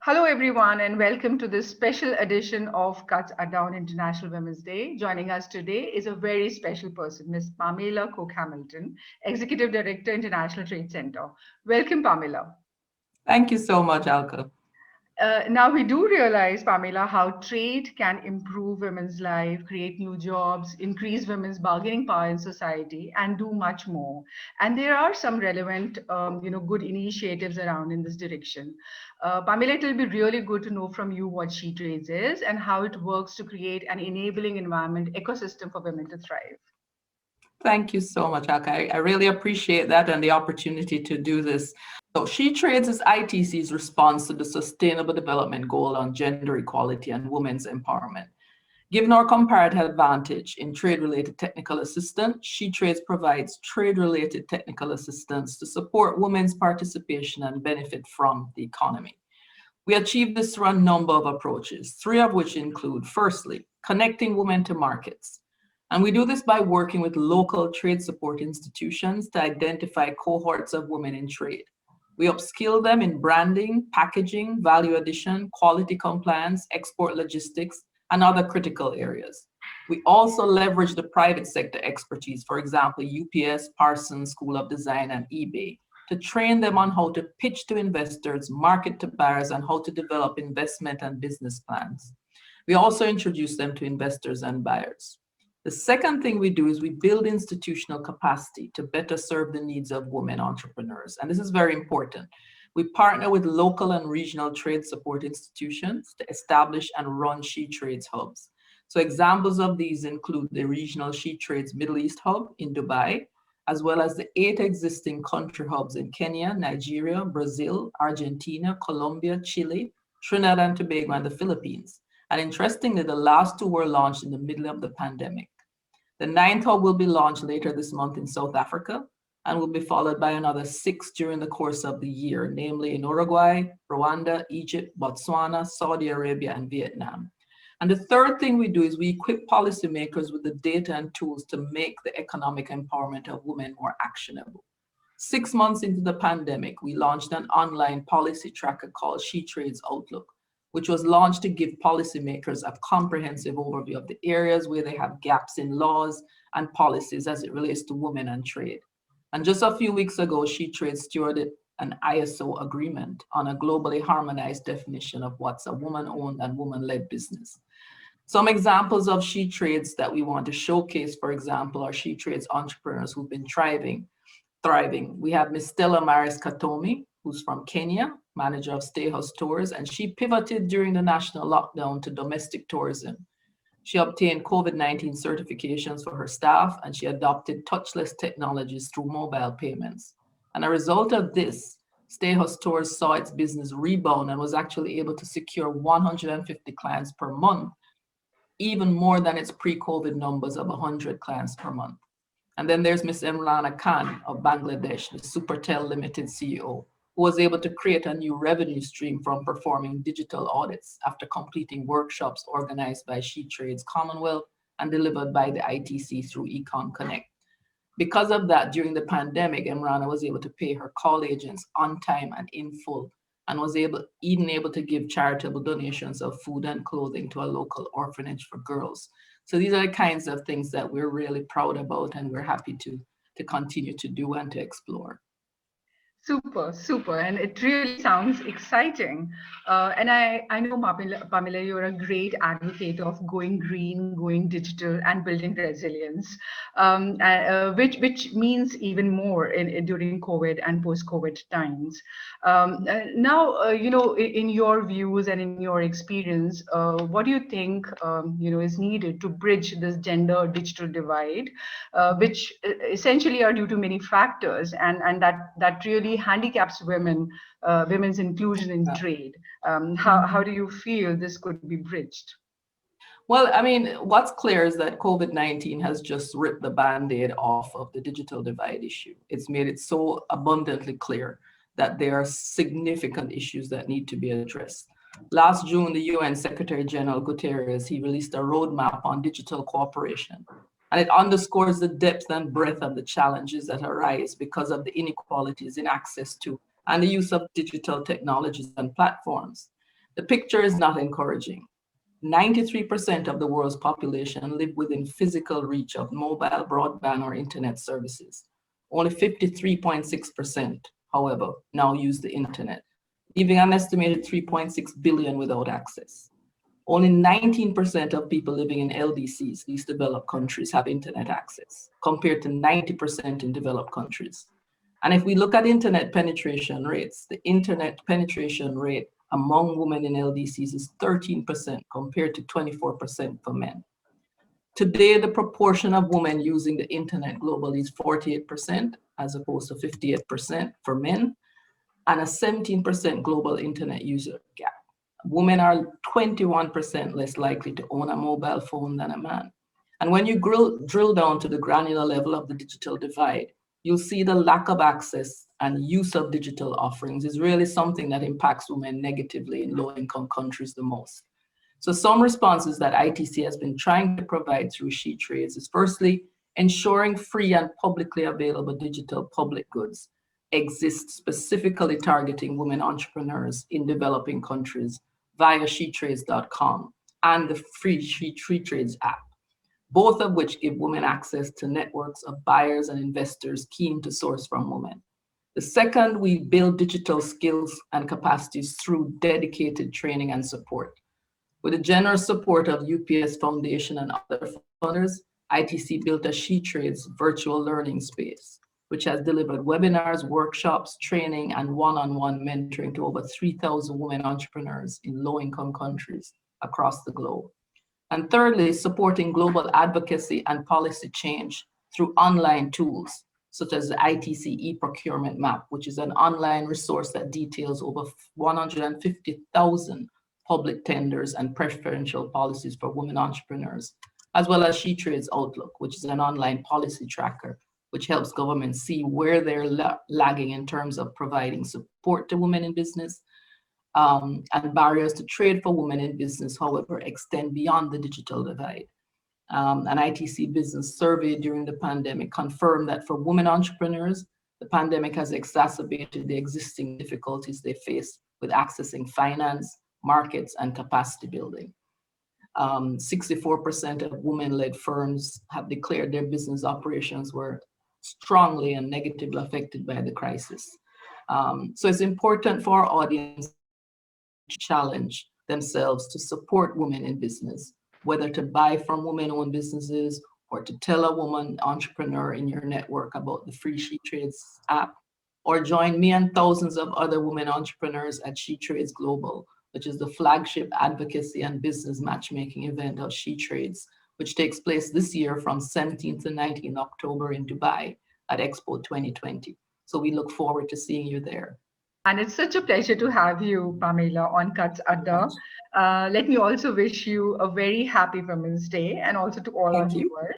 Hello, everyone, and welcome to this special edition of CUTSAdda on International Women's Day. Joining us today is a very special person, Ms.Pamela Cook-Hamilton, Executive Director, International Trade Center. Welcome, Pamela. Thank you so much, Alka. Now, we do realize, Pamela, how trade can improve women's life, create new jobs, increase women's bargaining power in society, and do much more. And there are some relevant, good initiatives around in this direction. Pamela, it will be really good to know from you what She Trades is and how it works to create an enabling environment ecosystem for women to thrive. Thank you so much, Alka. I really appreciate that and the opportunity to do this. So She Trades is ITC's response to the Sustainable Development Goal on gender equality and women's empowerment. Given our comparative advantage in trade-related technical assistance, She Trades provides trade-related technical assistance to support women's participation and benefit from the economy. We achieve this through a number of approaches, three of which include, firstly, connecting women to markets. And we do this by working with local trade support institutions to identify cohorts of women in trade. We upskill them in branding, packaging, value addition, quality compliance, export logistics, and other critical areas. We also leverage the private sector expertise, for example, UPS, Parsons School of Design, and eBay, to train them on how to pitch to investors, market to buyers, and how to develop investment and business plans. We also introduce them to investors and buyers. The second thing we do is we build institutional capacity to better serve the needs of women entrepreneurs. And this is very important. We partner with local and regional trade support institutions to establish and run She Trades hubs. So examples of these include the regional She Trades Middle East hub in Dubai, as well as the 8 existing country hubs in Kenya, Nigeria, Brazil, Argentina, Colombia, Chile, Trinidad and Tobago, and the Philippines. And interestingly, the last 2 were launched in the middle of the pandemic. The 9th hub will be launched later this month in South Africa and will be followed by another 6 during the course of the year, namely in Uruguay, Rwanda, Egypt, Botswana, Saudi Arabia, and Vietnam. And the third thing we do is we equip policymakers with the data and tools to make the economic empowerment of women more actionable. 6 months into the pandemic, we launched an online policy tracker called She Trades Outlook, which was launched to give policymakers a comprehensive overview of the areas where they have gaps in laws and policies as it relates to women and trade. And just a few weeks ago, She Trades stewarded an ISO agreement on a globally harmonized definition of what's a woman-owned and woman-led business. Some examples of She Trades that we want to showcase, for example, are She Trades entrepreneurs who've been thriving. We have Ms. Stella Maris Katomi, who's from Kenya, manager of Stay House Tours, and she pivoted during the national lockdown to domestic tourism. She obtained COVID-19 certifications for her staff, and she adopted touchless technologies through mobile payments. And a result of this, Stay House Tours saw its business rebound and was actually able to secure 150 clients per month, even more than its pre-COVID numbers of 100 clients per month. And then there's Ms. Imran Khan of Bangladesh, the Supertel Limited CEO, who was able to create a new revenue stream from performing digital audits after completing workshops organized by She Trades Commonwealth and delivered by the ITC through Econ Connect. Because of that, during the pandemic, Imrana was able to pay her call agents on time and in full, and was even able to give charitable donations of food and clothing to a local orphanage for girls. So these are the kinds of things that we're really proud about and we're happy to continue to do and to explore. Super, super. And it really sounds exciting. And I know, Pamela, you're a great advocate of going green, going digital, and building resilience, which means even more during COVID and post-COVID times. Now, in your views and in your experience, what do you think, is needed to bridge this gender digital divide, which essentially are due to many factors, and that really handicaps women's inclusion in trade. How do you feel this could be bridged? Well, I mean, what's clear is that COVID-19 has just ripped the Band-Aid off of the digital divide issue. It's made it so abundantly clear that there are significant issues that need to be addressed. Last June, the UN Secretary General Guterres, he released a roadmap on digital cooperation. And it underscores the depth and breadth of the challenges that arise because of the inequalities in access to and the use of digital technologies and platforms. The picture is not encouraging. 93% of the world's population live within physical reach of mobile, broadband, or internet services. Only 53.6%, however, now use the internet, leaving an estimated 3.6 billion without access. Only 19% of people living in LDCs, least developed countries, have internet access, compared to 90% in developed countries. And if we look at internet penetration rates, the internet penetration rate among women in LDCs is 13% compared to 24% for men. Today, the proportion of women using the internet globally is 48%, as opposed to 58% for men, and a 17% global internet user gap. Women are 21% less likely to own a mobile phone than a man. And when you drill down to the granular level of the digital divide, you'll see the lack of access and use of digital offerings is really something that impacts women negatively in low-income countries the most. So some responses that ITC has been trying to provide through She Trades is firstly, ensuring free and publicly available digital public goods exist specifically targeting women entrepreneurs in developing countries via shetrades.com and the free She Trades app, both of which give women access to networks of buyers and investors keen to source from women. The second, we build digital skills and capacities through dedicated training and support. With the generous support of UPS Foundation and other funders, ITC built a She Trades virtual learning space, which has delivered webinars, workshops, training, and one-on-one mentoring to over 3,000 women entrepreneurs in low-income countries across the globe. And thirdly, supporting global advocacy and policy change through online tools, such as the ITC e-procurement map, which is an online resource that details over 150,000 public tenders and preferential policies for women entrepreneurs, as well as She Trades Outlook, which is an online policy tracker, which helps governments see where they're lagging in terms of providing support to women in business. And barriers to trade for women in business, however, extend beyond the digital divide. An ITC business survey during the pandemic confirmed that for women entrepreneurs, the pandemic has exacerbated the existing difficulties they face with accessing finance, markets, and capacity building. 64% of women-led firms have declared their business operations were strongly and negatively affected by the crisis. So it's important for our audience challenge themselves to support women in business, whether to buy from women-owned businesses or to tell a woman entrepreneur in your network about the free She Trades app, or join me and thousands of other women entrepreneurs at She Trades Global, which is the flagship advocacy and business matchmaking event of She Trades, which takes place this year from 17th to 19th October in Dubai at Expo 2020. So we look forward to seeing you there. And it's such a pleasure to have you, Pamela, on CUTSAdda. Let me also wish you a very happy Women's Day, and also to all our viewers.